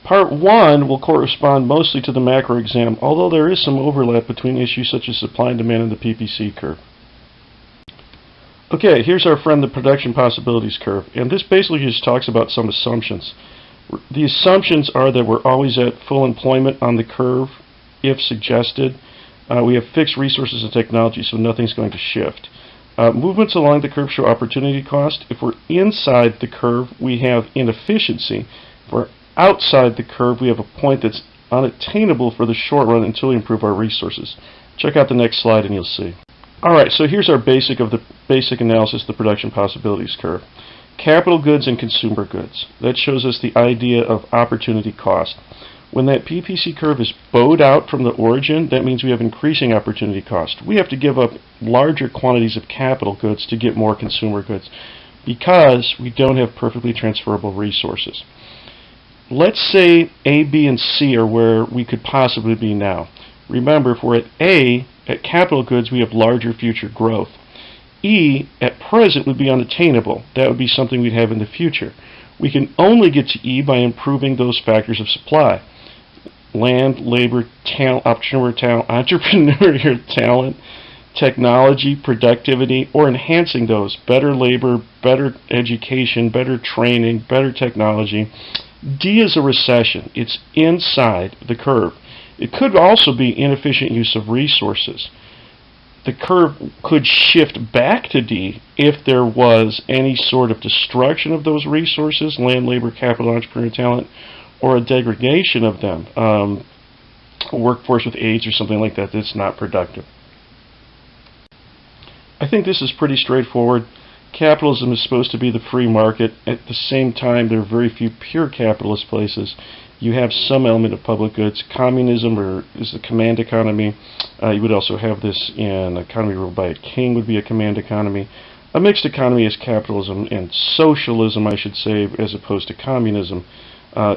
Part 1 will correspond mostly to the macro exam, although there is some overlap between issues such as supply and demand and the PPC curve. Okay, here's our friend the production possibilities curve, and this basically just talks about some assumptions. The assumptions are that we're always at full employment on the curve, if suggested. We have fixed resources and technology, so nothing's going to shift. Movements along the curve show opportunity cost. If we're inside the curve, we have inefficiency. If we're outside the curve, we have a point that's unattainable for the short run until we improve our resources. Check out the next slide and you'll see. Alright, so here's our basic analysis of the production possibilities curve. Capital goods and consumer goods. That shows us the idea of opportunity cost. When that PPC curve is bowed out from the origin, that means we have increasing opportunity cost. We have to give up larger quantities of capital goods to get more consumer goods because we don't have perfectly transferable resources. Let's say A, B, and C are where we could possibly be now. Remember, if we're at A, at capital goods, we have larger future growth. E, at present, would be unattainable. That would be something we'd have in the future. We can only get to E by improving those factors of supply. Land, labor, talent, entrepreneurial talent, technology, productivity, or enhancing those. Better labor, better education, better training, better technology. D is a recession. It's inside the curve. It could also be inefficient use of resources. The curve could shift back to D if there was any sort of destruction of those resources, land, labor, capital, entrepreneurial talent, or a degradation of them, a workforce with AIDS or something like that that's not productive. I think this is pretty straightforward. Capitalism is supposed to be the free market. At the same time, there are very few pure capitalist places. You have some element of public goods. Communism is a command economy. You would also have this in an economy ruled by a king would be a command economy. A mixed economy is capitalism and socialism, I should say, as opposed to communism.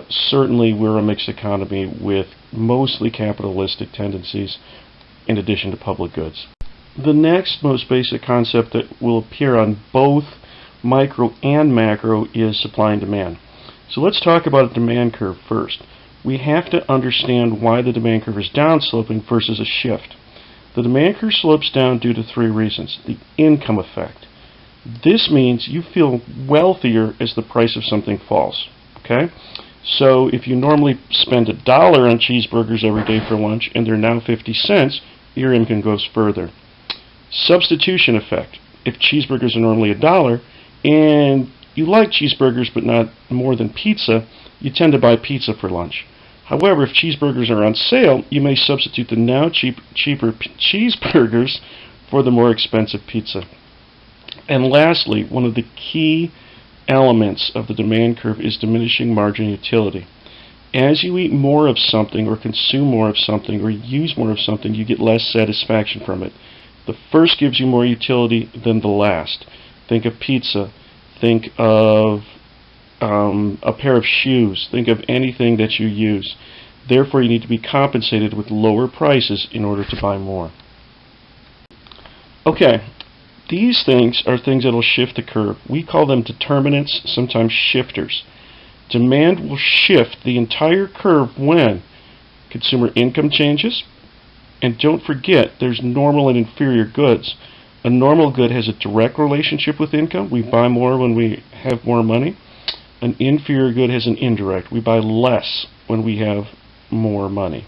Certainly we're a mixed economy with mostly capitalistic tendencies in addition to public goods. The next most basic concept that will appear on both micro and macro is supply and demand. So let's talk about a demand curve first. We have to understand why the demand curve is downsloping versus a shift. The demand curve slopes down due to three reasons. The income effect. This means you feel wealthier as the price of something falls. Okay? So if you normally spend $1 on cheeseburgers every day for lunch and they're now 50 cents, your income goes further. Substitution effect. If cheeseburgers are normally $1 and you like cheeseburgers but not more than pizza, you tend to buy pizza for lunch. However, if cheeseburgers are on sale, you may substitute the now cheaper cheeseburgers for the more expensive pizza. And lastly, one of the key elements of the demand curve is diminishing margin utility. As you eat more of something or consume more of something or use more of something, you get less satisfaction from it. The first gives you more utility than the last. Think of pizza. Think of a pair of shoes. Think of anything that you use. Therefore, you need to be compensated with lower prices in order to buy more. Okay, these things are things that will shift the curve. We call them determinants, sometimes shifters. Demand will shift the entire curve when consumer income changes. And don't forget, there's normal and inferior goods. A normal good has a direct relationship with income. We buy more when we have more money. An inferior good has an indirect. We buy less when we have more money.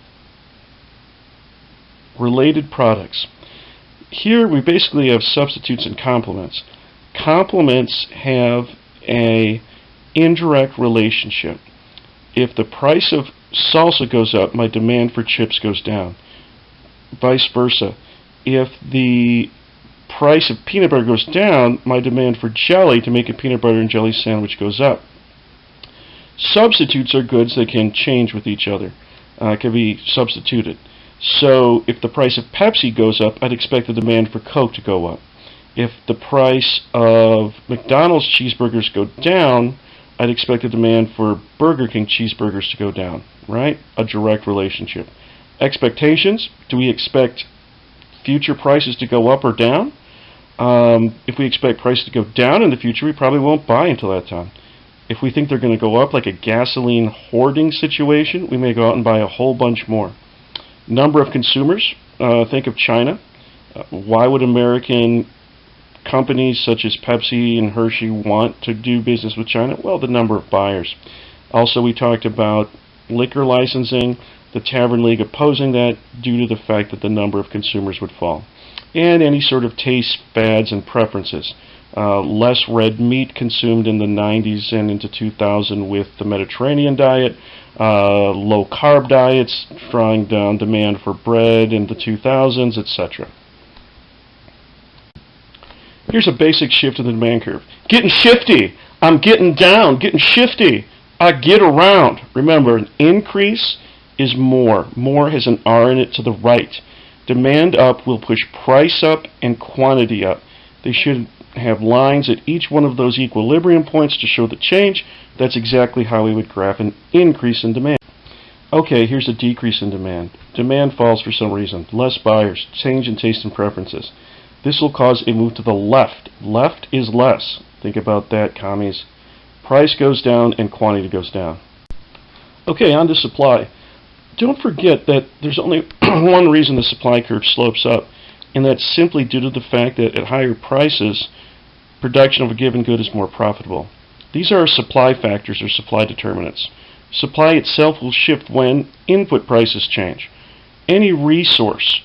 Related products. Here we basically have substitutes and complements. Complements have an indirect relationship. If the price of salsa goes up, my demand for chips goes down. Vice versa. If the price of peanut butter goes down, my demand for jelly to make a peanut butter and jelly sandwich goes up. Substitutes are goods that can change with each other, can be substituted. So if the price of Pepsi goes up, I'd expect the demand for Coke to go up. If the price of McDonald's cheeseburgers go down, I'd expect the demand for Burger King cheeseburgers to go down, right? A direct relationship. Expectations, do we expect future prices to go up or down? If we expect prices to go down in the future, we probably won't buy until that time. If we think they're going to go up like a gasoline hoarding situation, we may go out and buy a whole bunch more. Number of consumers, think of China. Why would American companies such as Pepsi and Hershey want to do business with China? Well, the number of buyers. Also, we talked about liquor licensing, the Tavern League opposing that due to the fact that the number of consumers would fall. And any sort of taste fads and preferences. Less red meat consumed in the 90s and into 2000 with the Mediterranean diet, low carb diets, drawing down demand for bread in the 2000s, etc. Here's a basic shift in the demand curve. Getting shifty. I'm getting down, getting shifty. I get around. Remember, an increase is more. More has an R in it to the right. Demand up will push price up and quantity up. They should have lines at each one of those equilibrium points to show the change. That's exactly how we would graph an increase in demand. Okay, here's a decrease in demand. Demand falls for some reason. Less buyers, change in taste and preferences. This will cause a move to the left. Left is less. Think about that, commies. Price goes down and quantity goes down. Okay, on to supply. Don't forget that there's only one reason the supply curve slopes up, and that's simply due to the fact that at higher prices, production of a given good is more profitable. These are supply factors or supply determinants. Supply itself will shift when input prices change. Any resource,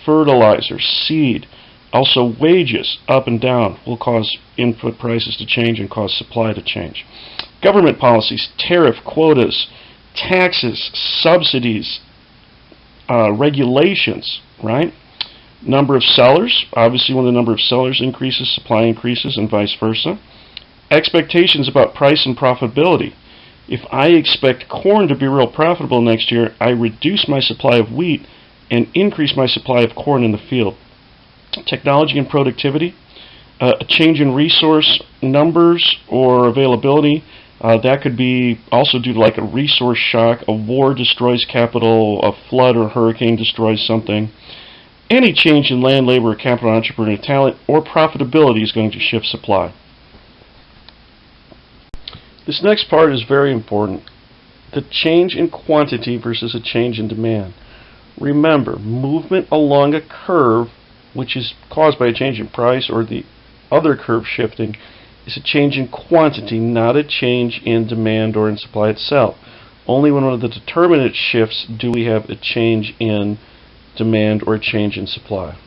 fertilizer, seed, also wages up and down will cause input prices to change and cause supply to change. Government policies, tariff, quotas, taxes, subsidies, regulations, right? Number of sellers, obviously when the number of sellers increases, supply increases and vice versa. Expectations about price and profitability. If I expect corn to be real profitable next year, I reduce my supply of wheat and increase my supply of corn in the field. Technology and productivity, a change in resource numbers or availability. That could be also due to like a resource shock, a war destroys capital, a flood or hurricane destroys something. Any change in land, labor, capital, entrepreneurial talent, or profitability is going to shift supply. This next part is very important. The change in quantity versus a change in demand. Remember, movement along a curve, which is caused by a change in price or the other curve shifting, is a change in quantity, not a change in demand or in supply itself. Only when one of the determinants shifts do we have a change in demand or a change in supply.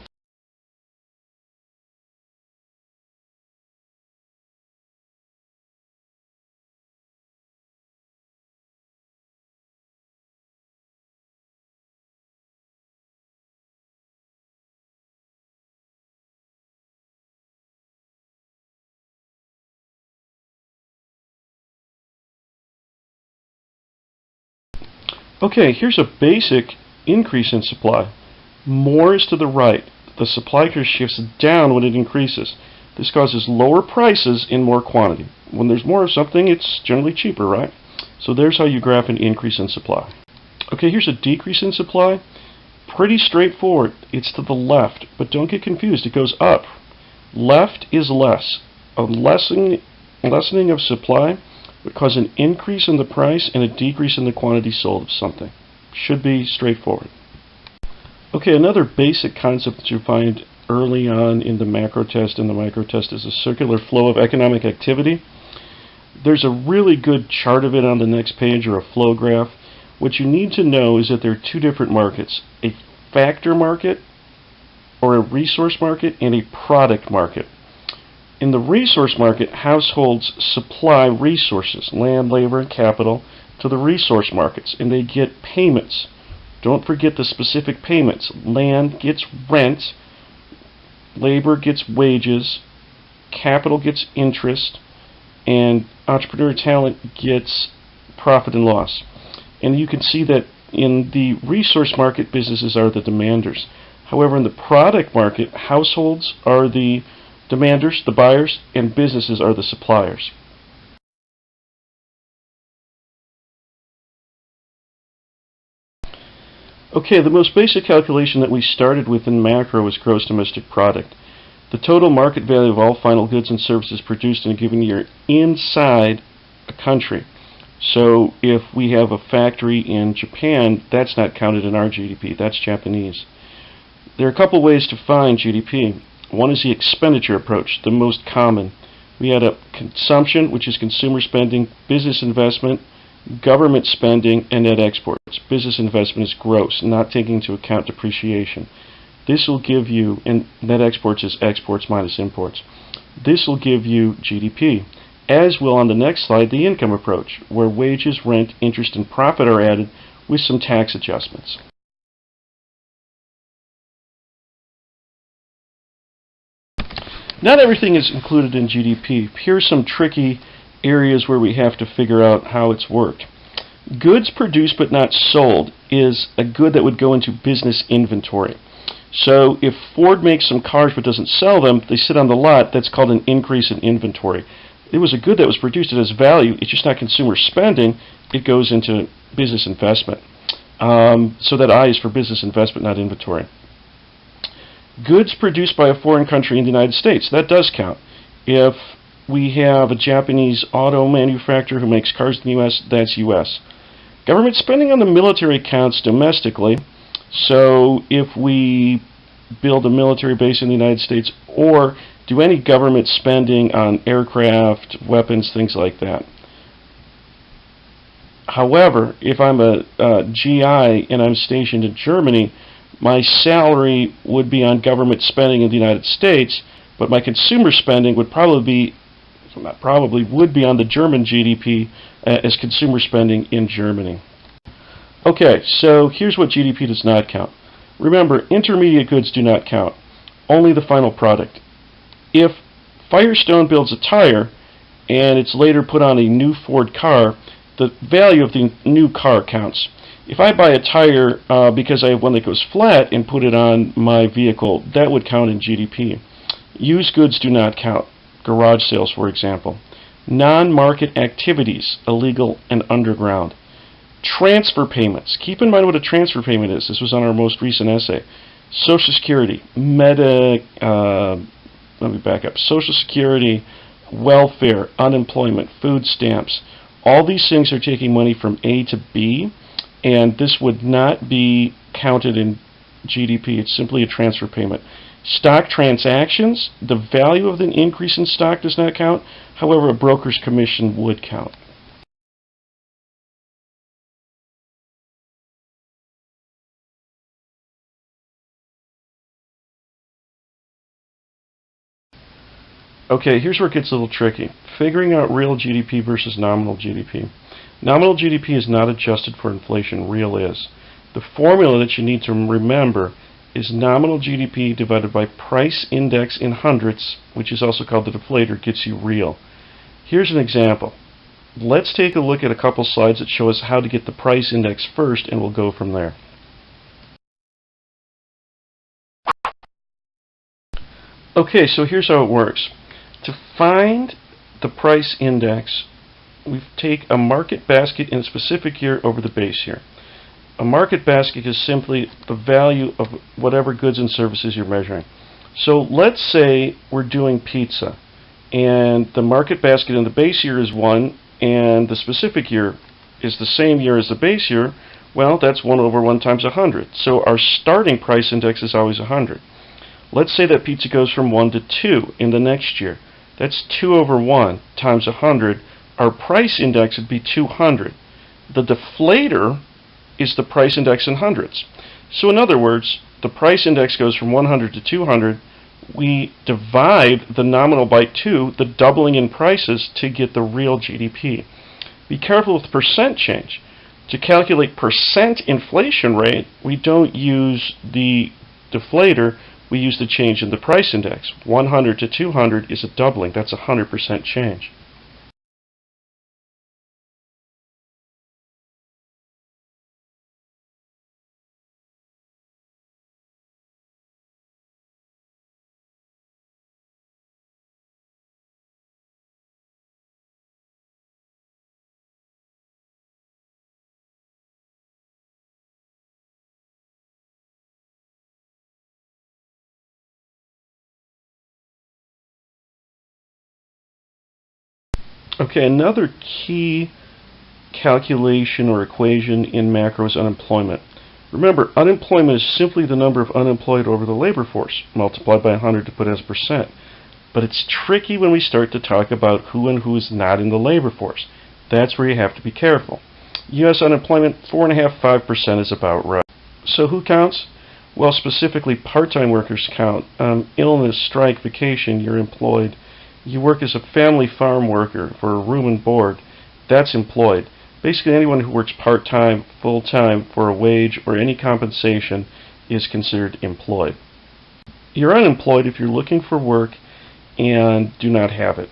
Okay, here's a basic increase in supply. More is to the right. The supply curve shifts down when it increases. This causes lower prices in more quantity. When there's more of something, it's generally cheaper, right? So there's how you graph an increase in supply. Okay, here's a decrease in supply. Pretty straightforward. It's to the left, but don't get confused. It goes up. Left is less. A lessening of supply would cause an increase in the price and a decrease in the quantity sold of something. Should be straightforward. Okay, another basic concept that you find early on in the macro test and the micro test is a circular flow of economic activity. There's a really good chart of it on the next page, or a flow graph. What you need to know is that there are two different markets: a factor market or a resource market and a product market. In the resource market, households supply resources, land, labor, and capital, to the resource markets, and they get payments. Don't forget the specific payments. Land gets rent, labor gets wages, capital gets interest, and entrepreneurial talent gets profit and loss. And you can see that in the resource market, businesses are the demanders. However, in the product market, households are the demanders, the buyers, and businesses are the suppliers. Okay, the most basic calculation that we started with in macro is gross domestic product. The total market value of all final goods and services produced in a given year inside a country. So if we have a factory in Japan, that's not counted in our GDP. That's Japanese. There are a couple ways to find GDP. One is the expenditure approach, the most common. We add up consumption, which is consumer spending, business investment, government spending, and net exports. Business investment is gross, not taking into account depreciation. This will give you, and net exports is exports minus imports. This will give you GDP, as will on the next slide the income approach, where wages, rent, interest, and profit are added with some tax adjustments. Not everything is included in GDP. Here's some tricky areas where we have to figure out how it's worked. Goods produced but not sold is a good that would go into business inventory. So if Ford makes some cars but doesn't sell them, they sit on the lot, that's called an increase in inventory. It was a good that was produced, it has value, it's just not consumer spending, it goes into business investment. So that I is for business investment, not inventory. Goods produced by a foreign country in the United States, that does count. If we have a Japanese auto manufacturer who makes cars in the U.S., that's U.S. Government spending on the military counts domestically, so if we build a military base in the United States or do any government spending on aircraft, weapons, things like that. However, if I'm a GI and I'm stationed in Germany, my salary would be on government spending in the United States, but my consumer spending would would be on the German GDP as consumer spending in Germany. Okay, so here's what GDP does not count. Remember, intermediate goods do not count, only the final product. If Firestone builds a tire and it's later put on a new Ford car, the value of the new car counts. If I buy a tire because I have one that goes flat and put it on my vehicle, that would count in GDP. Used goods do not count. Garage sales, for example. Non-market activities, illegal and underground. Transfer payments. Keep in mind what a transfer payment is. This was on our most recent essay. Social Security, let me back up. Social Security, welfare, unemployment, food stamps. All these things are taking money from A to B, and this would not be counted in GDP. It's simply a transfer payment. Stock transactions, the value of an increase in stock does not count. However, a broker's commission would count. Okay, here's where it gets a little tricky. Figuring out real GDP versus nominal GDP. Nominal GDP is not adjusted for inflation, real is. The formula that you need to remember is nominal GDP divided by price index in hundredths, which is also called the deflator, gets you real. Here's an example. Let's take a look at a couple slides that show us how to get the price index first, and we'll go from there. Okay, so here's how it works. To find the price index, we take a market basket in a specific year over the base year. A market basket is simply the value of whatever goods and services you're measuring. So let's say we're doing pizza, and the market basket in the base year is 1, and the specific year is the same year as the base year. Well, that's 1 over 1 times 100. So our starting price index is always 100. Let's say that pizza goes from 1 to 2 in the next year. That's 2 over 1 times 100. Our price index would be 200. The deflator is the price index in hundredths. So in other words, the price index goes from 100 to 200. We divide the nominal by 2, the doubling in prices, to get the real GDP. Be careful with percent change. To calculate percent inflation rate, we don't use the deflator, we use the change in the price index. 100 to 200 is a doubling. That's a 100% change. Okay, another key calculation or equation in macro is unemployment. Remember, unemployment is simply the number of unemployed over the labor force, multiplied by 100 to put it as a percent. But it's tricky when we start to talk about who and who is not in the labor force. That's where you have to be careful. U.S. unemployment, 4.5–5% is about right. So who counts? Well, specifically part-time workers count. Illness, strike, vacation, you're employed. You work as a family farm worker for a room and board. That's employed. Basically, anyone who works part-time, full-time, for a wage or any compensation is considered employed. You're unemployed if you're looking for work and do not have it.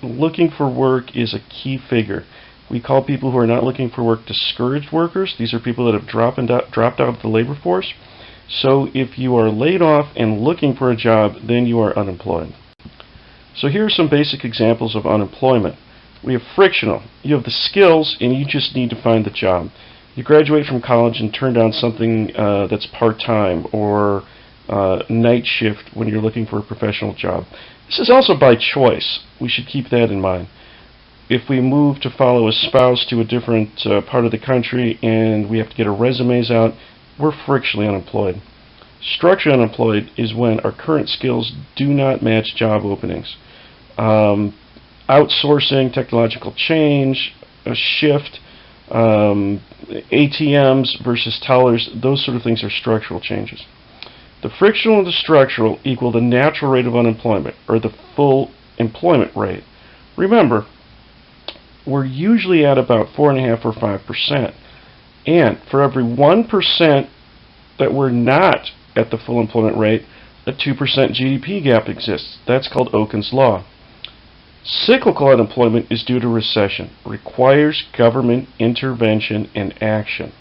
Looking for work is a key figure. We call people who are not looking for work discouraged workers. These are people that have dropped out of the labor force. So if you are laid off and looking for a job, then you are unemployed. So here are some basic examples of unemployment. We have frictional. You have the skills and you just need to find the job. You graduate from college and turn down something that's part-time or night shift when you're looking for a professional job. This is also by choice. We should keep that in mind. If we move to follow a spouse to a different part of the country and we have to get our resumes out, we're frictionally unemployed. Structurally unemployed is when our current skills do not match job openings. Outsourcing, technological change, a shift, ATMs versus tellers, those sort of things are structural changes. The frictional and the structural equal the natural rate of unemployment, or the full employment rate. Remember, we're usually at about 4.5 or 5%. And for every 1% that we're not at the full employment rate, a 2% GDP gap exists. That's called Okun's Law. Cyclical unemployment is due to recession, requires government intervention and action.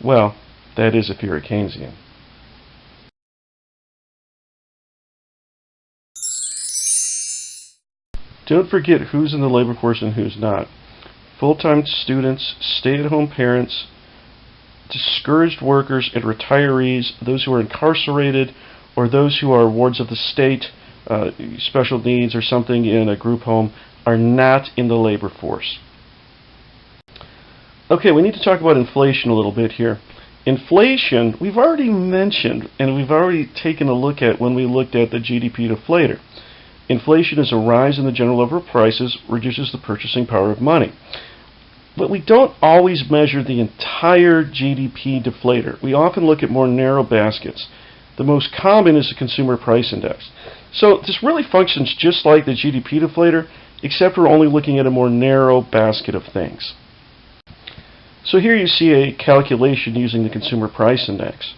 Well, that is if you're a Keynesian. Don't forget who's in the labor force and who's not. Full-time students, stay-at-home parents, discouraged workers and retirees, those who are incarcerated, or those who are wards of the state, special needs or something in a group home, are not in the labor force. Okay, we need to talk about inflation a little bit here. Inflation, we've already mentioned, and we've already taken a look at when we looked at the GDP deflator. Inflation is a rise in the general level of prices, reduces the purchasing power of money. But we don't always measure the entire GDP deflator. We often look at more narrow baskets. The most common is the Consumer Price Index. So this really functions just like the GDP deflator, except we're only looking at a more narrow basket of things. So here you see a calculation using the Consumer Price Index.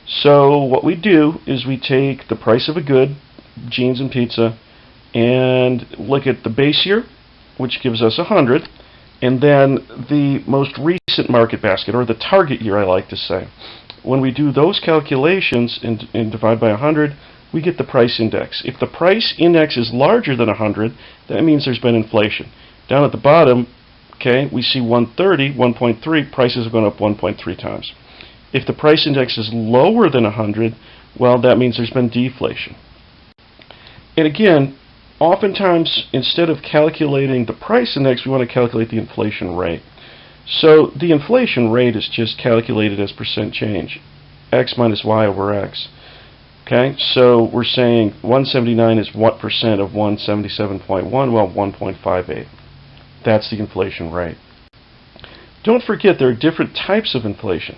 So what we do is we take the price of a good, jeans and pizza, and look at the base year, which gives us 100, and then the most recent market basket, or the target year, I like to say. When we do those calculations and divide by 100, we get the price index. If the price index is larger than 100, that means there's been inflation. Down at the bottom, okay, we see 130, 1.3, prices have gone up 1.3 times. If the price index is lower than 100, well, that means there's been deflation. And again, oftentimes, instead of calculating the price index, we want to calculate the inflation rate. So the inflation rate is just calculated as percent change, x minus y over x. Okay, so we're saying 179 is what percent of 177.1? Well, 1.58. That's the inflation rate. Don't forget there are different types of inflation,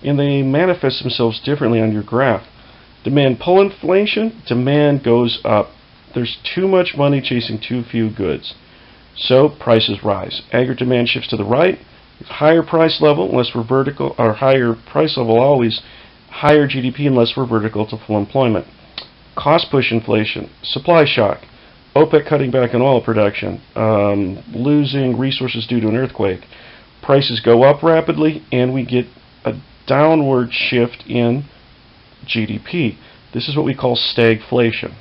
and they manifest themselves differently on your graph. Demand pull inflation, demand goes up. There's too much money chasing too few goods. So prices rise. Aggregate demand shifts to the right. Higher price level unless we're vertical, or higher price level always, higher GDP unless we're vertical to full employment. Cost push inflation, supply shock, OPEC cutting back on oil production, losing resources due to an earthquake. Prices go up rapidly and we get a downward shift in GDP. This is what we call stagflation.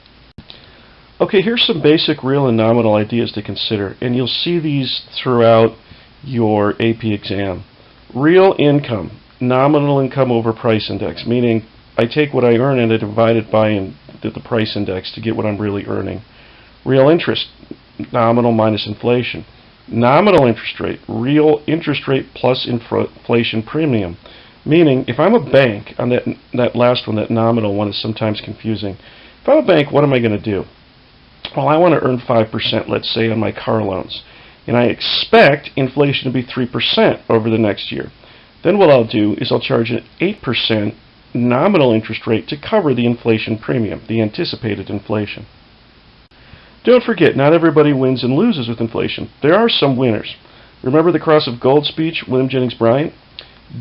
Okay, here's some basic real and nominal ideas to consider, and you'll see these throughout your AP exam. Real income, nominal income over price index, meaning I take what I earn and I divide it by the price index to get what I'm really earning. Real interest, nominal minus inflation. Nominal interest rate, real interest rate plus inflation premium. Meaning, if I'm a bank, on that last one, that nominal one is sometimes confusing. If I'm a bank, what am I going to do? Well, I want to earn 5%, let's say, on my car loans. And I expect inflation to be 3% over the next year. Then what I'll do is I'll charge an 8% nominal interest rate to cover the inflation premium, the anticipated inflation. Don't forget, not everybody wins and loses with inflation. There are some winners. Remember the Cross of Gold speech, William Jennings Bryan?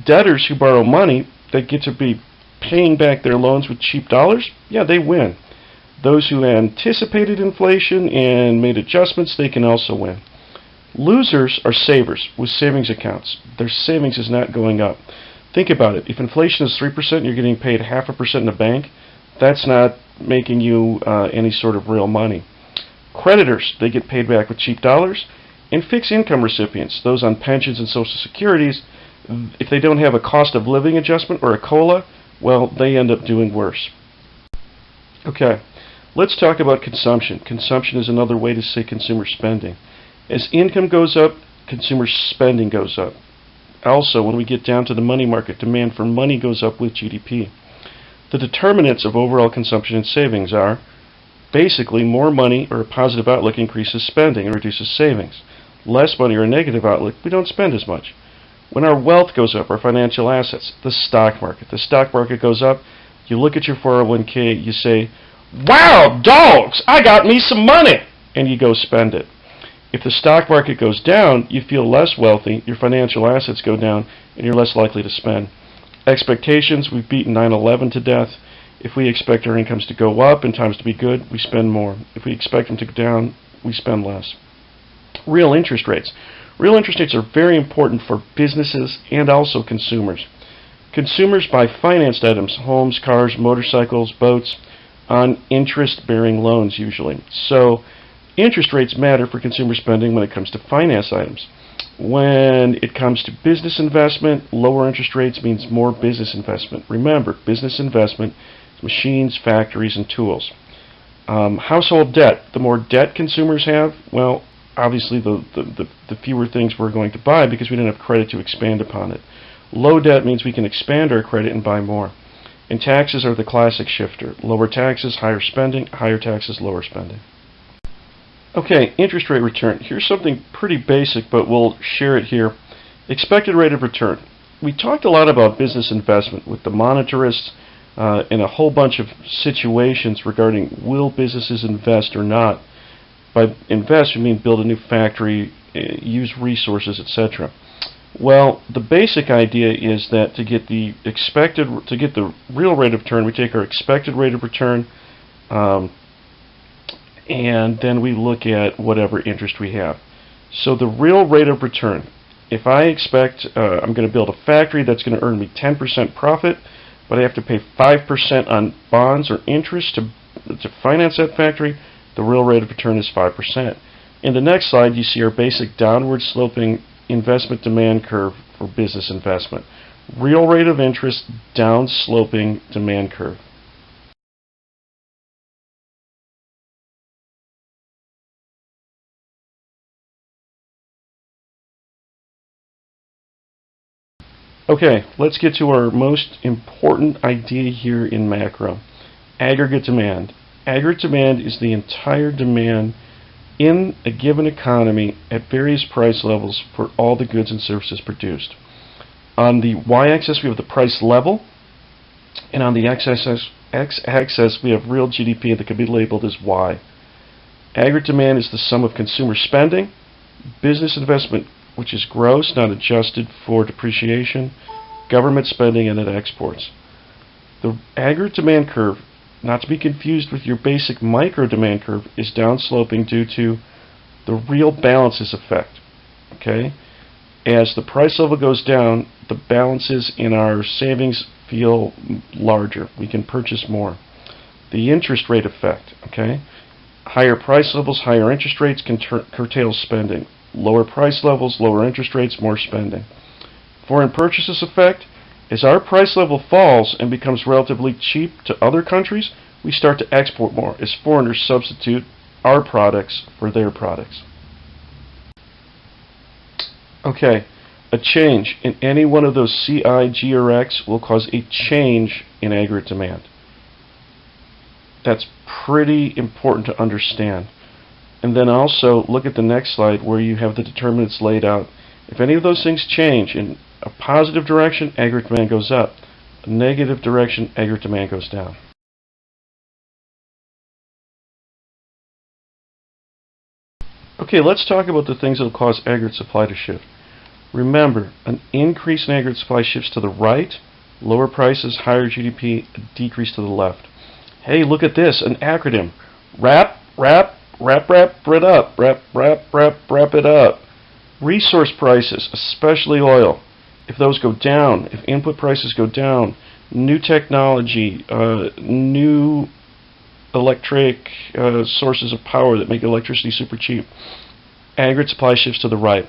Debtors who borrow money that get to be paying back their loans with cheap dollars, yeah, they win. Those who anticipated inflation and made adjustments, they can also win. Losers are savers with savings accounts. Their savings is not going up. Think about it. If inflation is 3%, you're getting paid 0.5% in the bank. That's not making you any sort of real money. Creditors, they get paid back with cheap dollars. And fixed income recipients, those on pensions and Social Securities, if they don't have a cost of living adjustment or a COLA, well, they end up doing worse. Okay, let's talk about consumption. Consumption is another way to say consumer spending. As income goes up, consumer spending goes up. Also, when we get down to the money market, demand for money goes up with GDP. The determinants of overall consumption and savings are basically more money or a positive outlook increases spending and reduces savings. Less money or a negative outlook, we don't spend as much. When our wealth goes up, our financial assets, the stock market goes up, you look at your 401k, you say, "Wow, dogs, I got me some money," and you go spend it. If the stock market goes down, you feel less wealthy, your financial assets go down, and you're less likely to spend. Expectations, we've beaten 9/11 to death. If we expect our incomes to go up and times to be good, we spend more. If we expect them to go down, we spend less. Real interest rates. Real interest rates are very important for businesses and also consumers. Consumers buy financed items, homes, cars, motorcycles, boats, on interest-bearing loans usually. So interest rates matter for consumer spending when it comes to finance items. When it comes to business investment, lower interest rates means more business investment. Remember, business investment is machines, factories, and tools. Household debt. The more debt consumers have, well, obviously the fewer things we're going to buy because we don't have credit to expand upon it. Low debt means we can expand our credit and buy more. And taxes are the classic shifter. Lower taxes, higher spending, higher taxes, lower spending. Okay, interest rate return. Here's something pretty basic, but we'll share it here. Expected rate of return. We talked a lot about business investment with the monetarists and a whole bunch of situations regarding will businesses invest or not. By invest, we mean build a new factory, use resources, etc. Well, the basic idea is that to get the real rate of return, we take our expected rate of return, and then we look at whatever interest we have. So the real rate of return, if I expect I'm going to build a factory that's going to earn me 10% profit, but I have to pay 5% on bonds or interest to finance that factory, the real rate of return is 5%. In the next slide, you see our basic downward sloping investment demand curve for business investment. Real rate of interest, down sloping demand curve. Okay, let's get to our most important idea here in macro. Aggregate demand. Aggregate demand is the entire demand in a given economy at various price levels for all the goods and services produced. On the y-axis we have the price level, and on the x-axis we have real GDP that can be labeled as y. Aggregate demand is the sum of consumer spending, business investment, which is gross, not adjusted for depreciation, government spending, and net exports. The aggregate demand curve, not to be confused with your basic micro demand curve, is downsloping due to the real balances effect. Okay? As the price level goes down, the balances in our savings feel larger. We can purchase more. The interest rate effect. Okay? Higher price levels, higher interest rates can curtail spending. Lower price levels, lower interest rates, more spending. Foreign purchases effect. As our price level falls and becomes relatively cheap to other countries, we start to export more as foreigners substitute our products for their products. Okay, a change in any one of those CI, G, or X will cause a change in aggregate demand. That's pretty important to understand. And then also look at the next slide where you have the determinants laid out. If any of those things change in a positive direction, aggregate demand goes up. A negative direction, aggregate demand goes down. Okay, let's talk about the things that will cause aggregate supply to shift. Remember, an increase in aggregate supply shifts to the right, lower prices, higher GDP, a decrease to the left. Hey, look at this, an acronym. Wrap it up. Wrap it up. Resource prices, especially oil, if those go down, if input prices go down, new technology, new electric sources of power that make electricity super cheap, aggregate supply shifts to the right.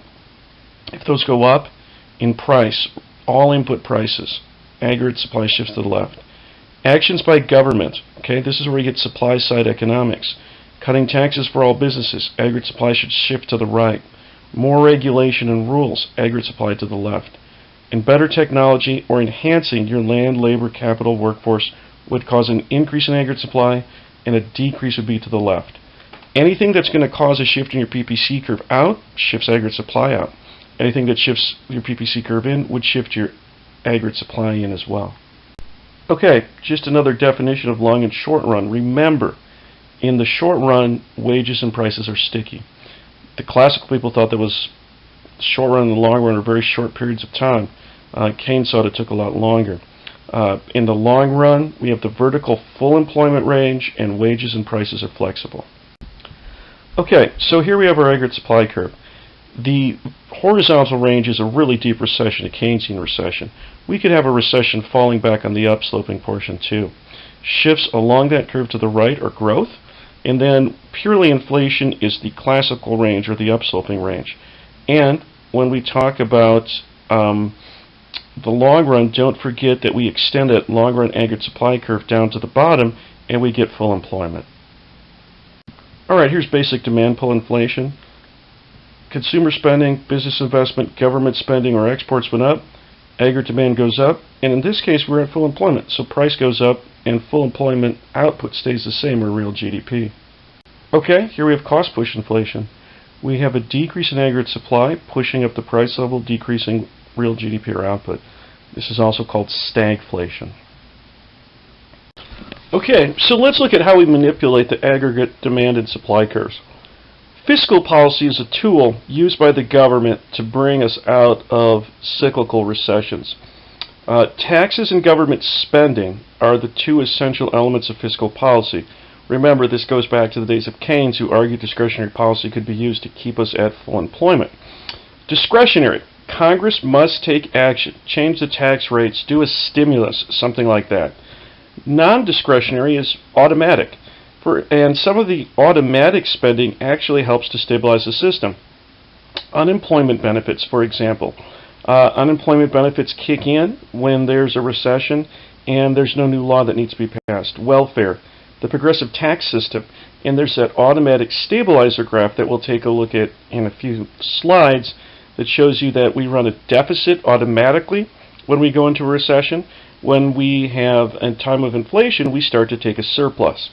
If those go up in price, all input prices, aggregate supply shifts to the left. Actions by government, okay, this is where you get supply side economics. Cutting taxes for all businesses, aggregate supply should shift to the right. More regulation and rules, aggregate supply to the left. And better technology or enhancing your land, labor, capital, workforce would cause an increase in aggregate supply, and a decrease would be to the left. Anything that's going to cause a shift in your PPC curve out shifts aggregate supply out. Anything that shifts your PPC curve in would shift your aggregate supply in as well. Okay, just another definition of long and short run. Remember, in the short run, wages and prices are sticky. The classical people thought that was short run and the long run are very short periods of time. Keynes thought it took a lot longer. In the long run, we have the vertical full employment range, and wages and prices are flexible. Okay, so here we have our aggregate supply curve. The horizontal range is a really deep recession, a Keynesian recession. We could have a recession falling back on the upsloping portion too. Shifts along that curve to the right are growth, and then purely inflation is the classical range or the upsloping range. And when we talk about the long run, don't forget that we extend that long run aggregate supply curve down to the bottom and we get full employment. Alright, here's basic demand pull inflation. Consumer spending, business investment, government spending, or exports went up, aggregate demand goes up, and in this case we're at full employment, so price goes up and full employment output stays the same, or real GDP. Okay, here we have cost push inflation. We have a decrease in aggregate supply pushing up the price level, decreasing real GDP or output. This is also called stagflation. Okay, so let's look at how we manipulate the aggregate demand and supply curves. Fiscal policy is a tool used by the government to bring us out of cyclical recessions. Taxes and government spending are the two essential elements of fiscal policy. Remember, this goes back to the days of Keynes, who argued discretionary policy could be used to keep us at full employment. Discretionary. Congress must take action, change the tax rates, do a stimulus, something like that. Non-discretionary is automatic. And some of the automatic spending actually helps to stabilize the system. Unemployment benefits, for example. Unemployment benefits kick in when there's a recession and there's no new law that needs to be passed. Welfare, the progressive tax system, and there's that automatic stabilizer graph that we'll take a look at in a few slides that shows you that we run a deficit automatically when we go into a recession. When we have a time of inflation, we start to take a surplus.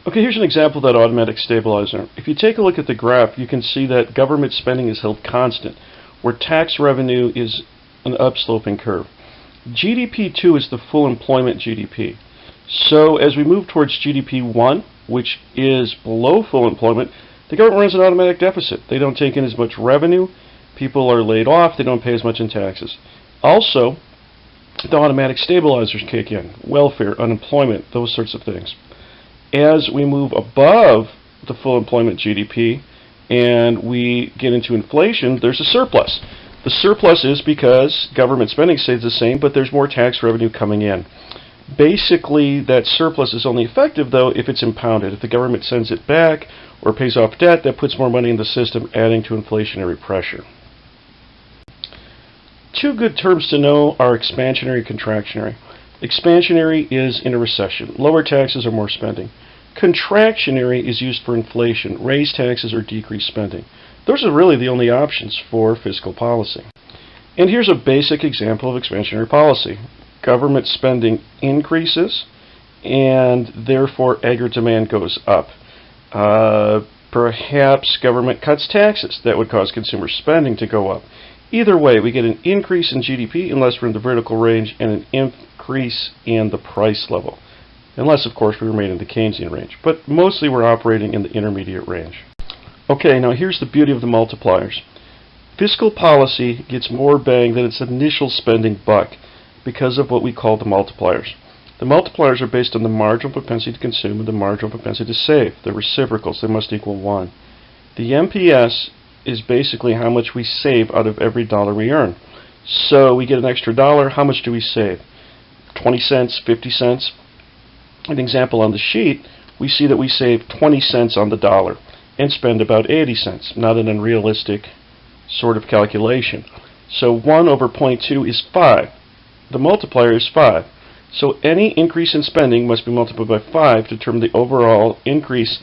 Okay, here's an example of that automatic stabilizer. If you take a look at the graph, you can see that government spending is held constant, where tax revenue is an upsloping curve. GDP2 is the full employment GDP. So as we move towards GDP1, which is below full employment, the government runs an automatic deficit. They don't take in as much revenue, people are laid off, they don't pay as much in taxes. Also, the automatic stabilizers kick in, welfare, unemployment, those sorts of things. As we move above the full employment GDP and we get into inflation, there's a surplus. The surplus is because government spending stays the same, but there's more tax revenue coming in. Basically, that surplus is only effective, though, if it's impounded. If the government sends it back or pays off debt, that puts more money in the system, adding to inflationary pressure. Two good terms to know are expansionary and contractionary. Expansionary is in a recession. Lower taxes or more spending. Contractionary is used for inflation. Raise taxes or decrease spending. Those are really the only options for fiscal policy. And here's a basic example of expansionary policy. Government spending increases, and therefore aggregate demand goes up. Perhaps government cuts taxes. That would cause consumer spending to go up. Either way, we get an increase in GDP unless we're in the vertical range, and an increase in the price level. Unless, of course, we remain in the Keynesian range. But mostly we're operating in the intermediate range. Okay, now here's the beauty of the multipliers. Fiscal policy gets more bang than its initial spending buck because of what we call the multipliers. The multipliers are based on the marginal propensity to consume and the marginal propensity to save. They're reciprocals. They must equal 1. The MPS is basically how much we save out of every dollar we earn. So we get an extra dollar. How much do we save? 20 cents, 50 cents. An example on the sheet, we see that we save 20 cents on the dollar and spend about 80 cents. Not an unrealistic sort of calculation. So 1 over 0.2 is 5. The multiplier is 5. So any increase in spending must be multiplied by 5 to determine the overall increase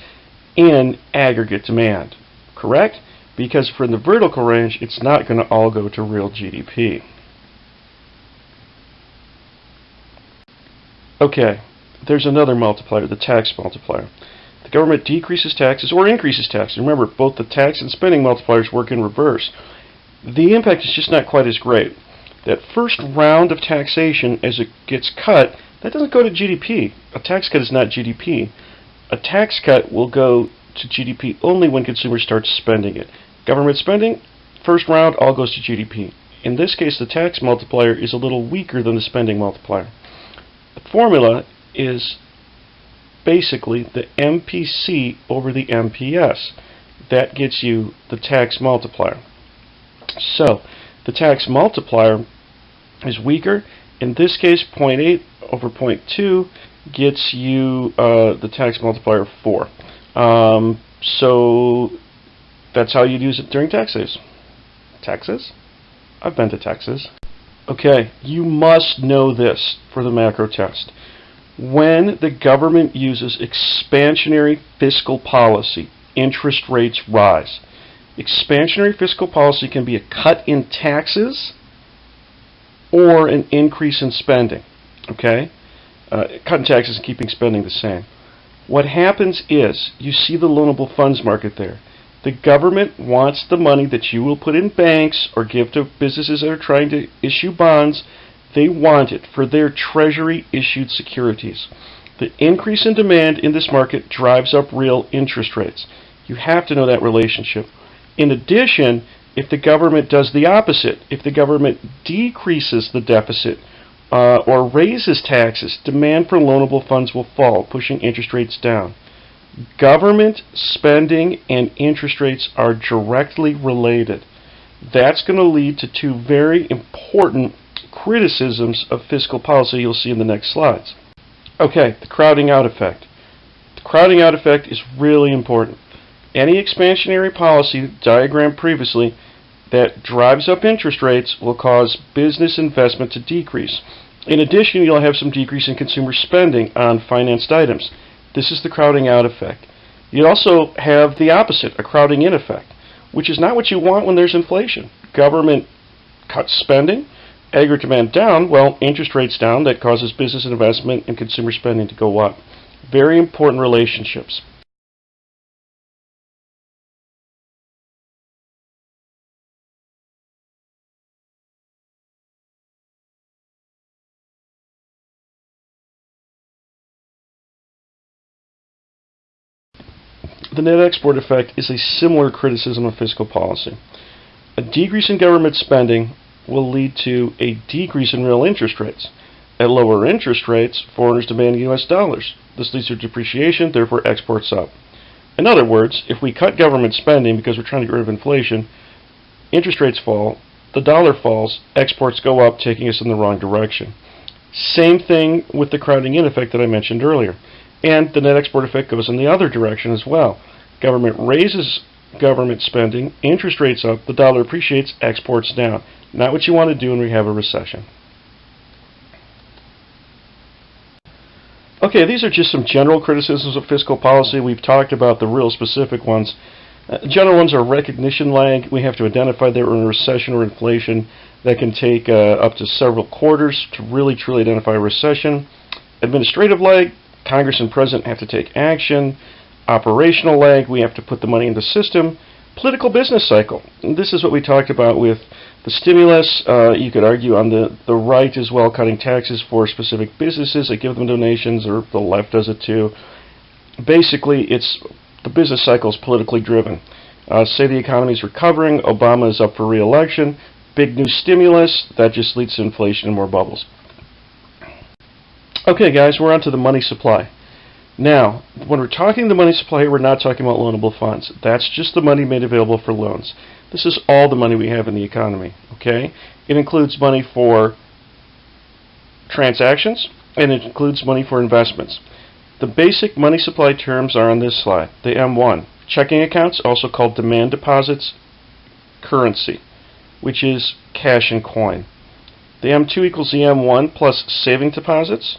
in aggregate demand. Correct? Because for the vertical range, it's not going to all go to real GDP. Okay, there's another multiplier, the tax multiplier. The government decreases taxes or increases taxes. Remember, both the tax and spending multipliers work in reverse. The impact is just not quite as great. That first round of taxation, as it gets cut, that doesn't go to GDP. A tax cut is not GDP. A tax cut will go to GDP only when consumers start spending it. Government spending, first round, all goes to GDP. In this case, the tax multiplier is a little weaker than the spending multiplier. The formula is basically the MPC over the MPS. That gets you the tax multiplier. So, the tax multiplier is weaker. In this case, 0.8 over 0.2 gets you the tax multiplier of 4. So that's how you'd use it during tax days. Taxes? I've been to Texas. Okay, you must know this for the macro test. When the government uses expansionary fiscal policy, interest rates rise. Expansionary fiscal policy can be a cut in taxes or an increase in spending. Okay? Cut in taxes and keeping spending the same. What happens is, you see the loanable funds market there. The government wants the money that you will put in banks or give to businesses that are trying to issue bonds. They want it for their Treasury-issued securities. The increase in demand in this market drives up real interest rates. You have to know that relationship. In addition, if the government does the opposite, if the government decreases the deficit or raises taxes, demand for loanable funds will fall, pushing interest rates down. Government spending and interest rates are directly related. That's going to lead to two very important criticisms of fiscal policy you'll see in the next slides. Okay, the crowding out effect. The crowding out effect is really important. Any expansionary policy diagrammed previously that drives up interest rates will cause business investment to decrease. In addition, you'll have some decrease in consumer spending on financed items. This is the crowding out effect. You also have the opposite, a crowding in effect, which is not what you want when there's inflation. Government cuts spending, aggregate demand down, well, interest rates down, that causes business investment and consumer spending to go up. Very important relationships. The net export effect is a similar criticism of fiscal policy. A decrease in government spending will lead to a decrease in real interest rates. At lower interest rates, foreigners demand US dollars. This leads to depreciation, therefore exports up. In other words, if we cut government spending because we're trying to get rid of inflation, interest rates fall, the dollar falls, exports go up, taking us in the wrong direction. Same thing with the crowding in effect that I mentioned earlier. And the net export effect goes in the other direction as well. Government raises government spending, interest rates up, the dollar appreciates, exports down. Not what you want to do when we have a recession. Okay, these are just some general criticisms of fiscal policy. We've talked about the real specific ones. General ones are recognition lag. We have to identify that we're in a recession or inflation. That can take up to several quarters to really truly identify a recession. Administrative lag, Congress and President have to take action. Operational lag, we have to put the money in the system. Political business cycle, and this is what we talked about with the stimulus. You could argue on the right as well, cutting taxes for specific businesses that give them donations, or the left does it too. Basically, it's the business cycle is politically driven. Say the economy is recovering, Obama is up for re-election, big new stimulus, that just leads to inflation and more bubbles. Okay guys, we're on to the money supply. Now, when we're talking the money supply, we're not talking about loanable funds. That's just the money made available for loans. This is all the money we have in the economy, okay? It includes money for transactions, and it includes money for investments. The basic money supply terms are on this slide. The M1, checking accounts, also called demand deposits, currency, which is cash and coin. The M2 equals the M1 plus saving deposits,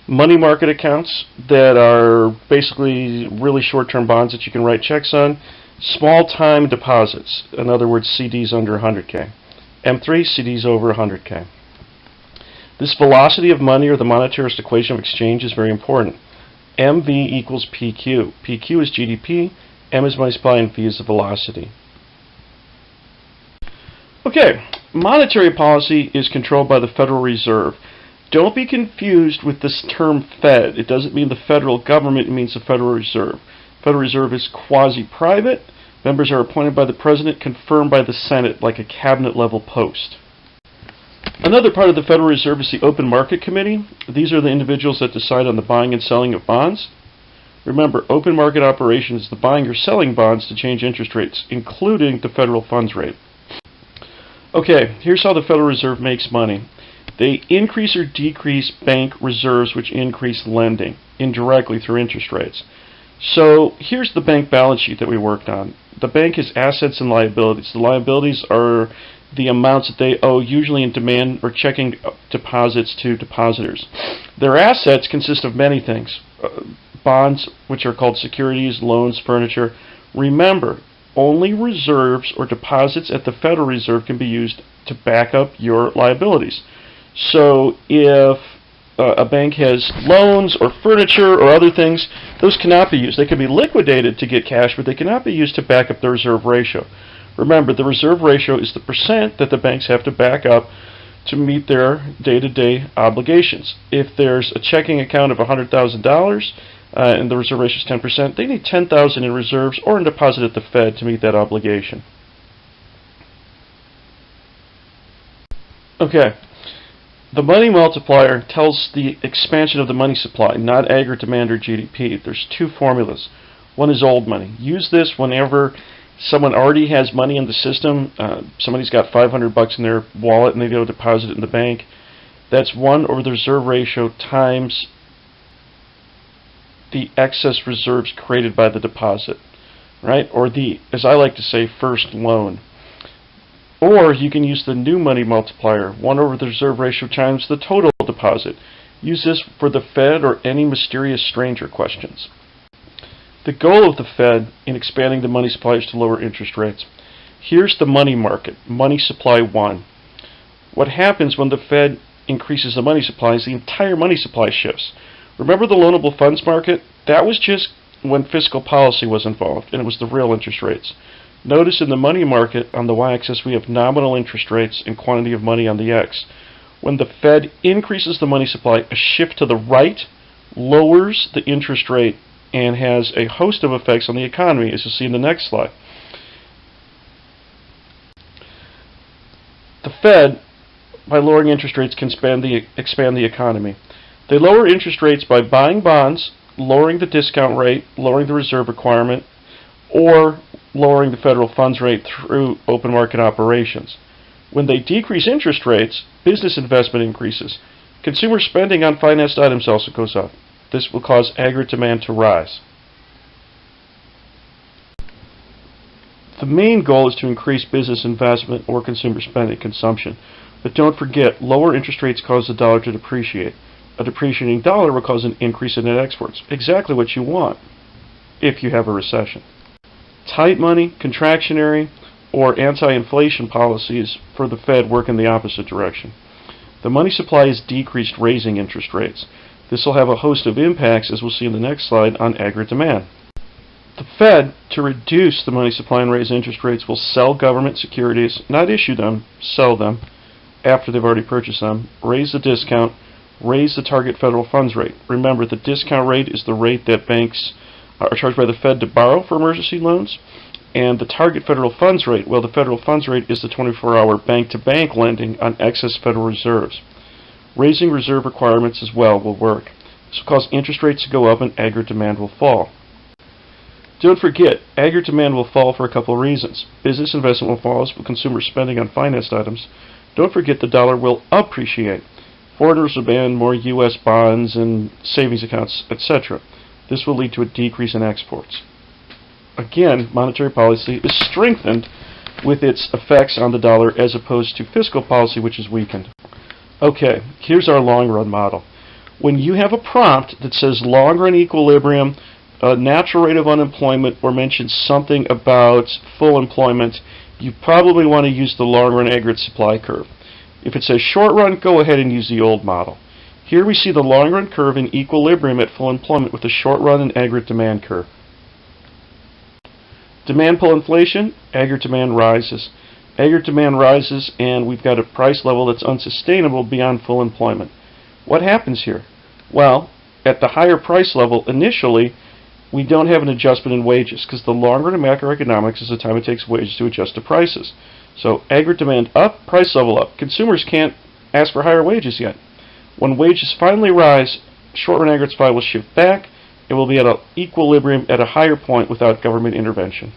money market accounts that are basically really short-term bonds that you can write checks on, small-time deposits, in other words, CDs under 100K. M3, CDs over 100K. This velocity of money, or the monetarist equation of exchange, is very important. MV equals PQ. PQ is GDP, M is money supply, and V is the velocity. Okay, monetary policy is controlled by the Federal Reserve. Don't be confused with this term Fed. It doesn't mean the federal government, it means the Federal Reserve. Federal Reserve is quasi-private. Members are appointed by the President, confirmed by the Senate, like a cabinet-level post. Another part of the Federal Reserve is the Open Market Committee. These are the individuals that decide on the buying and selling of bonds. Remember, open market operation is the buying or selling bonds to change interest rates, including the federal funds rate. Okay, here's how the Federal Reserve makes money. They increase or decrease bank reserves, which increase lending indirectly through interest rates. So here's the bank balance sheet that we worked on. The bank has assets and liabilities. The liabilities are the amounts that they owe, usually in demand or checking deposits to depositors. Their assets consist of many things. Bonds, which are called securities, loans, furniture. Remember, only reserves or deposits at the Federal Reserve can be used to back up your liabilities. So if a bank has loans or furniture or other things, those cannot be used. They can be liquidated to get cash, but they cannot be used to back up the reserve ratio. Remember, the reserve ratio is the percent that the banks have to back up to meet their day-to-day obligations. If there's a checking account of $100,000 and the reserve ratio is 10%, they need $10,000 in reserves or in deposit at the Fed to meet that obligation. Okay. The money multiplier tells the expansion of the money supply, not aggregate demand or GDP. There's two formulas. One is old money. Use this whenever someone already has money in the system. Somebody's got $500 in their wallet and they go deposit it in the bank. That's 1 over the reserve ratio times the excess reserves created by the deposit, right? Or the, as I like to say, first loan. Or you can use the new money multiplier, 1 over the reserve ratio times the total deposit. Use this for the Fed or any mysterious stranger questions. The goal of the Fed in expanding the money supply is to lower interest rates. Here's the money market, money supply 1. What happens when the Fed increases the money supply is the entire money supply shifts. Remember the loanable funds market? That was just when fiscal policy was involved, and it was the real interest rates. Notice in the money market, on the y-axis, we have nominal interest rates and quantity of money on the x. When the Fed increases the money supply, a shift to the right lowers the interest rate and has a host of effects on the economy, as you'll see in the next slide. The Fed, by lowering interest rates, can expand the economy. They lower interest rates by buying bonds, lowering the discount rate, lowering the reserve requirement, or lowering the federal funds rate through open market operations. When they decrease interest rates, business investment increases. Consumer spending on financed items also goes up. This will cause aggregate demand to rise. The main goal is to increase business investment or consumer spending consumption. But don't forget, lower interest rates cause the dollar to depreciate. A depreciating dollar will cause an increase in net exports. Exactly what you want if you have a recession. Tight money, contractionary, or anti-inflation policies for the Fed work in the opposite direction. The money supply is decreased, raising interest rates. This will have a host of impacts, as we'll see in the next slide, on aggregate demand. The Fed, to reduce the money supply and raise interest rates, will sell government securities, not issue them, sell them after they've already purchased them, raise the discount, raise the target federal funds rate. Remember, the discount rate is the rate that banks are charged by the Fed to borrow for emergency loans, and the target federal funds rate, well, the federal funds rate is the 24-hour bank-to-bank lending on excess Federal Reserves. Raising reserve requirements as well will work. This will cause interest rates to go up and aggregate demand will fall. Don't forget, aggregate demand will fall for a couple of reasons. Business investment will fall as consumer spending on financed items. Don't forget the dollar will appreciate. Foreigners will demand more U.S. bonds and savings accounts, etc. This will lead to a decrease in exports. Again, monetary policy is strengthened with its effects on the dollar as opposed to fiscal policy, which is weakened. Okay, here's our long-run model. When you have a prompt that says long-run equilibrium, a natural rate of unemployment, or mentions something about full employment, you probably want to use the long-run aggregate supply curve. If it says short-run, go ahead and use the old model. Here we see the long-run curve in equilibrium at full employment with the short-run and aggregate demand curve. Demand pull inflation, aggregate demand rises. Aggregate demand rises, and we've got a price level that's unsustainable beyond full employment. What happens here? Well, at the higher price level, initially, we don't have an adjustment in wages, because the long run of macroeconomics is the time it takes wages to adjust to prices. So aggregate demand up, price level up. Consumers can't ask for higher wages yet. When wages finally rise, short run aggregate supply will shift back. It will be at an equilibrium at a higher point without government intervention.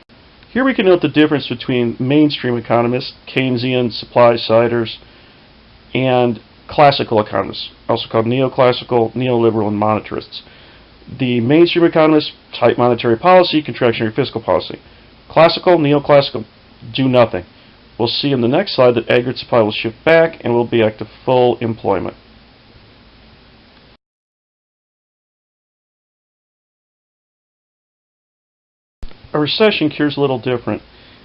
Here we can note the difference between mainstream economists, Keynesian, supply-siders, and classical economists, also called neoclassical, neoliberal, and monetarists. The mainstream economists, tight monetary policy, contractionary fiscal policy. Classical, neoclassical, do nothing. We'll see in the next slide that aggregate supply will shift back and will be back to full employment. A recession cures a little different.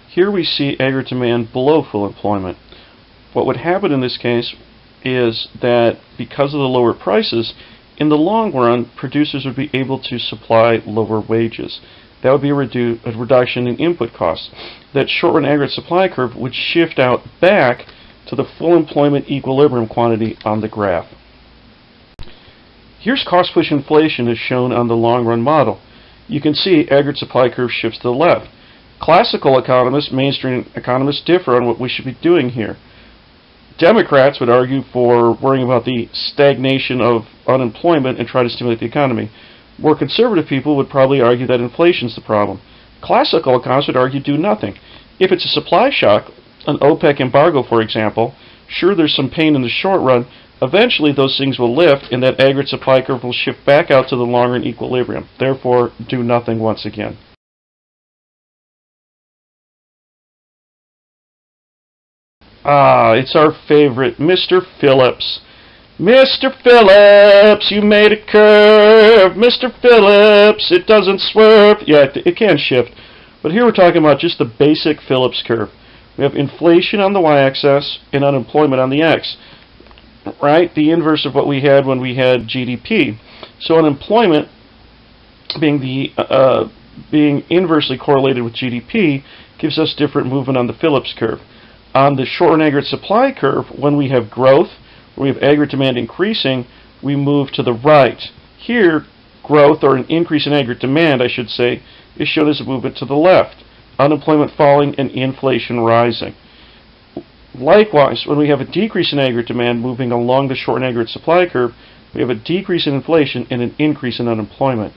Here we see aggregate demand below full employment. What would happen in this case is that because of the lower prices, in the long run, producers would be able to supply lower wages. That would be a reduction in input costs. That short-run aggregate supply curve would shift out back to the full employment equilibrium quantity on the graph. Here's cost-push inflation as shown on the long-run model. You can see aggregate supply curve shifts to the left. Classical economists, mainstream economists differ on what we should be doing here. Democrats would argue for worrying about the stagnation of unemployment and try to stimulate the economy. More conservative people would probably argue that inflation's the problem. Classical economists would argue do nothing. If it's a supply shock, an OPEC embargo for example, sure there's some pain in the short run, eventually those things will lift and that aggregate supply curve will shift back out to the long-run equilibrium. Therefore, do nothing once again. Ah, it's our favorite, Mr. Phillips. Mr. Phillips, you made a curve. Mr. Phillips, it doesn't swerve. Yeah, it can shift. But here we're talking about just the basic Phillips curve. We have inflation on the y-axis and unemployment on the x. Right? The inverse of what we had when we had GDP. So unemployment being inversely correlated with GDP gives us different movement on the Phillips curve. On the short-run aggregate supply curve, when we have growth, when we have aggregate demand increasing, we move to the right. Here, growth, or an increase in aggregate demand, I should say, is shown as a movement to the left. Unemployment falling and inflation rising. Likewise, when we have a decrease in aggregate demand moving along the short-run aggregate supply curve, we have a decrease in inflation and an increase in unemployment.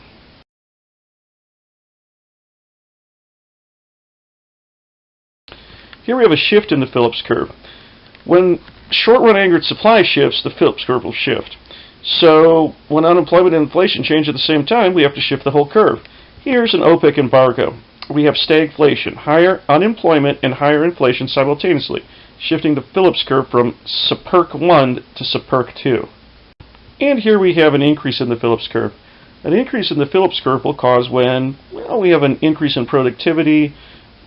Here we have a shift in the Phillips curve. When short-run aggregate supply shifts, the Phillips curve will shift. So when unemployment and inflation change at the same time, we have to shift the whole curve. Here's an OPEC embargo. we have stagflation, higher unemployment and higher inflation simultaneously, shifting the Phillips curve from Saperk 1 to Saperk 2. And here we have an increase in the Phillips curve. An increase in the Phillips curve will cause when we have an increase in productivity,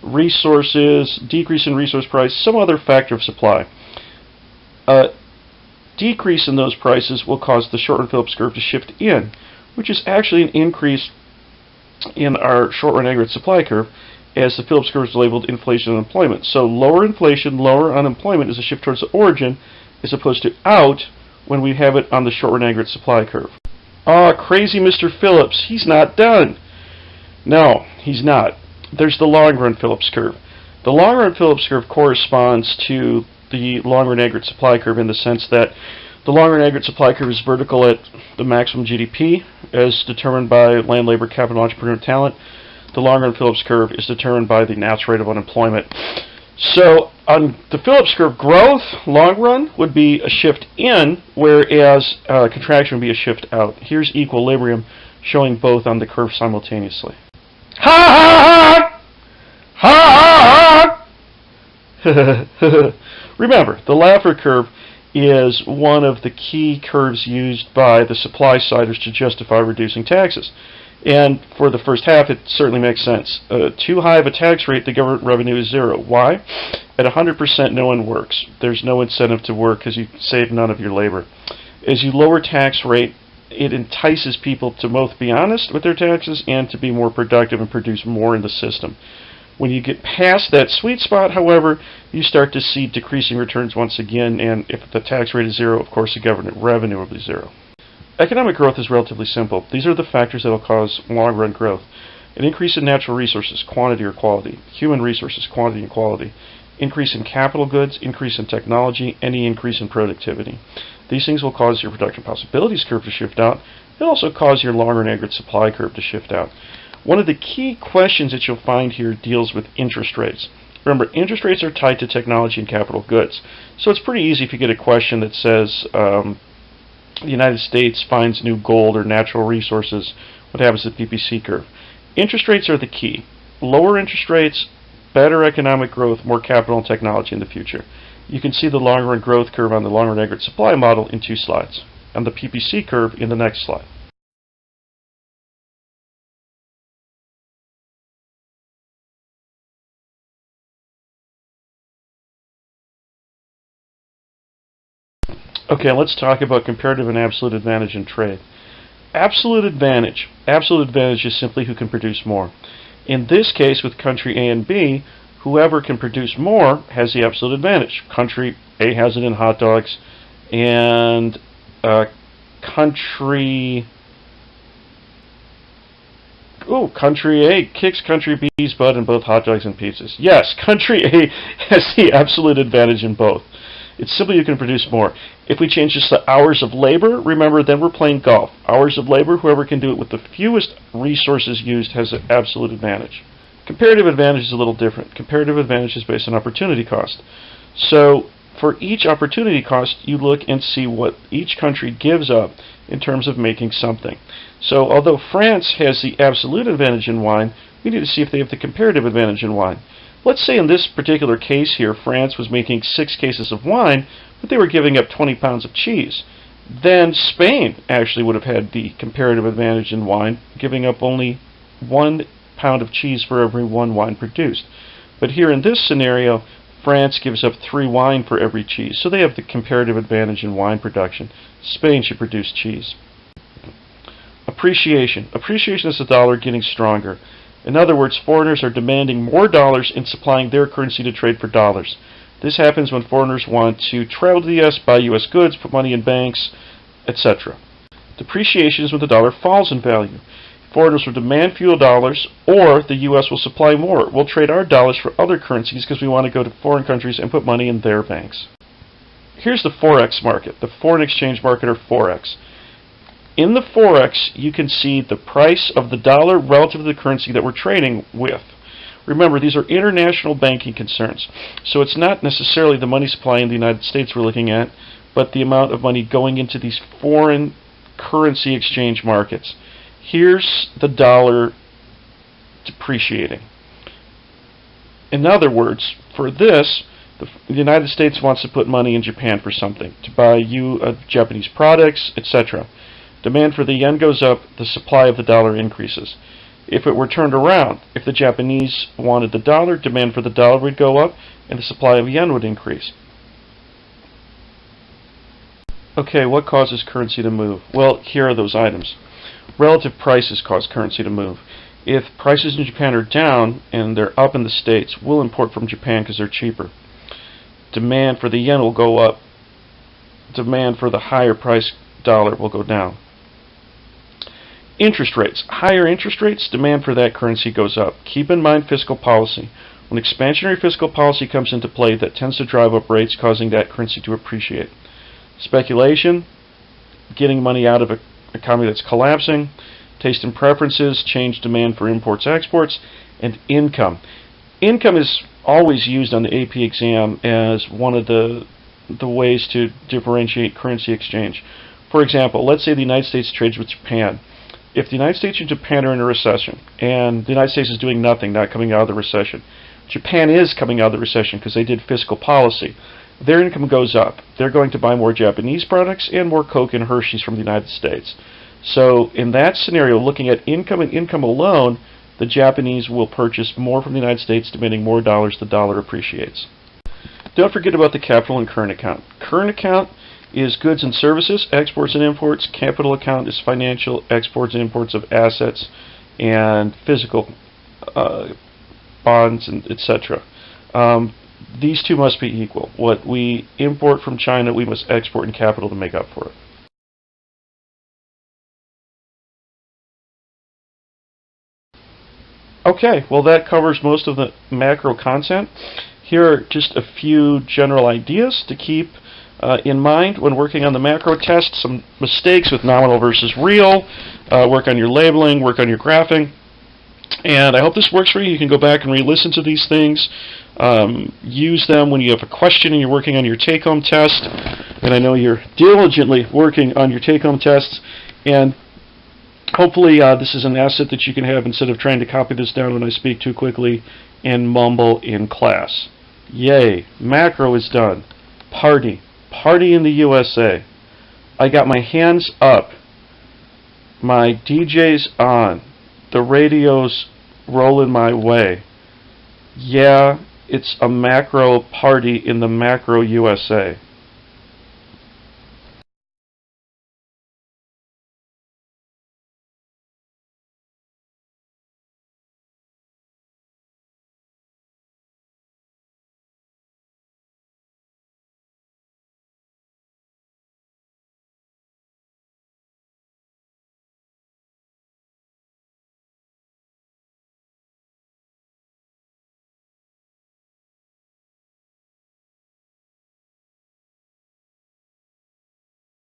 resources, decrease in resource price, some other factor of supply. A decrease in those prices will cause the short-run Phillips curve to shift in, which is actually an increase in our short-run aggregate supply curve, as the Phillips curve is labeled inflation and unemployment. So lower inflation, lower unemployment is a shift towards the origin, as opposed to out when we have it on the short-run aggregate supply curve. Crazy Mr. Phillips, he's not done. No, he's not. There's the long-run Phillips curve. The long-run Phillips curve corresponds to the long-run aggregate supply curve in the sense that the long-run aggregate supply curve is vertical at the maximum GDP, as determined by land, labor, capital, entrepreneur, talent. The long-run Phillips curve is determined by the natural rate of unemployment. So on the Phillips curve, growth, long run, would be a shift in, whereas contraction would be a shift out. Here's equilibrium, showing both on the curve simultaneously. Ha ha ha! Ha ha ha! Remember, the Laffer curve is one of the key curves used by the supply siders to justify reducing taxes. And for the first half, it certainly makes sense. Too high of a tax rate, the government revenue is zero. Why? At 100%, no one works. There's no incentive to work because you save none of your labor. As you lower tax rate, it entices people to both be honest with their taxes and to be more productive and produce more in the system. When you get past that sweet spot, however, you start to see decreasing returns once again, and if the tax rate is zero, of course, the government revenue will be zero. Economic growth is relatively simple. These are the factors that will cause long-run growth. An increase in natural resources, quantity or quality. Human resources, quantity and quality. Increase in capital goods, increase in technology, any increase in productivity. These things will cause your production possibilities curve to shift out. It'll also cause your long-run aggregate supply curve to shift out. One of the key questions that you'll find here deals with interest rates. Remember, interest rates are tied to technology and capital goods. So it's pretty easy if you get a question that says, the United States finds new gold or natural resources, what happens to the PPC curve? Interest rates are the key. Lower interest rates, better economic growth, more capital and technology in the future. You can see the long-run growth curve on the long-run aggregate supply model in 2 slides, and the PPC curve in the next slide. Okay, let's talk about comparative and absolute advantage in trade. Absolute advantage is simply who can produce more. In this case, with country A and B, whoever can produce more has the absolute advantage. Country A has it in hot dogs, and country A kicks country B's butt in both hot dogs and pizzas. Yes, country A has the absolute advantage in both. It's simply you can produce more. If we change this to hours of labor, remember, then we're playing golf. Hours of labor, whoever can do it with the fewest resources used has an absolute advantage. Comparative advantage is a little different. Comparative advantage is based on opportunity cost. So for each opportunity cost, you look and see what each country gives up in terms of making something. So although France has the absolute advantage in wine, we need to see if they have the comparative advantage in wine. Let's say in this particular case here, France was making 6 cases of wine, but they were giving up 20 pounds of cheese. Then Spain actually would have had the comparative advantage in wine, giving up only 1 pound of cheese for every 1 wine produced. But here in this scenario, France gives up 3 wine for every cheese, so they have the comparative advantage in wine production. Spain should produce cheese. Appreciation. Appreciation is the dollar getting stronger. In other words, foreigners are demanding more dollars and supplying their currency to trade for dollars. This happens when foreigners want to travel to the U.S., buy U.S. goods, put money in banks, etc. Depreciation is when the dollar falls in value. Foreigners will demand fewer dollars, or the U.S. will supply more. We'll trade our dollars for other currencies because we want to go to foreign countries and put money in their banks. Here's the Forex market, the foreign exchange market, or Forex. In the Forex, you can see the price of the dollar relative to the currency that we're trading with. Remember, these are international banking concerns. So it's not necessarily the money supply in the United States we're looking at, but the amount of money going into these foreign currency exchange markets. Here's the dollar depreciating. In other words, for this, the United States wants to put money in Japan for something, to buy Japanese products, etc. Demand for the yen goes up, the supply of the dollar increases. If it were turned around, if the Japanese wanted the dollar, demand for the dollar would go up, and the supply of yen would increase. Okay, what causes currency to move? Well, here are those items. Relative prices cause currency to move. If prices in Japan are down and they're up in the States, we'll import from Japan because they're cheaper. Demand for the yen will go up. Demand for the higher price dollar will go down. Interest rates. Higher interest rates, demand for that currency goes up. Keep in mind fiscal policy. When expansionary fiscal policy comes into play, that tends to drive up rates, causing that currency to appreciate. Speculation, getting money out of an economy that's collapsing. Taste and preferences, change demand for imports, exports. And income. Income is always used on the AP exam as one of the ways to differentiate currency exchange. For example, let's say the United States trades with Japan. If the United States and Japan are in a recession, and the United States is doing nothing, not coming out of the recession, Japan is coming out of the recession because they did fiscal policy, their income goes up. They're going to buy more Japanese products and more Coke and Hershey's from the United States. So in that scenario, looking at income and income alone, the Japanese will purchase more from the United States, demanding more dollars. The dollar appreciates. Don't forget about the capital and current account. Current account is goods and services, exports and imports. Capital account is financial, exports and imports of assets and physical bonds, and etc. These two must be equal. What we import from China, we must export in capital to make up for it. Okay, well that covers most of the macro content. Here are just a few general ideas to keep in mind when working on the macro test. Some mistakes with nominal versus real. Work on your labeling, work on your graphing. And I hope this works for you. You can go back and re-listen to these things. Use them when you have a question and you're working on your take-home test. And I know you're diligently working on your take-home tests. And hopefully this is an asset that you can have instead of trying to copy this down when I speak too quickly and mumble in class. Yay, macro is done. Party. Party in the USA. I got my hands up. My DJ's on. The radio's rolling my way. Yeah, it's a macro party in the macro USA.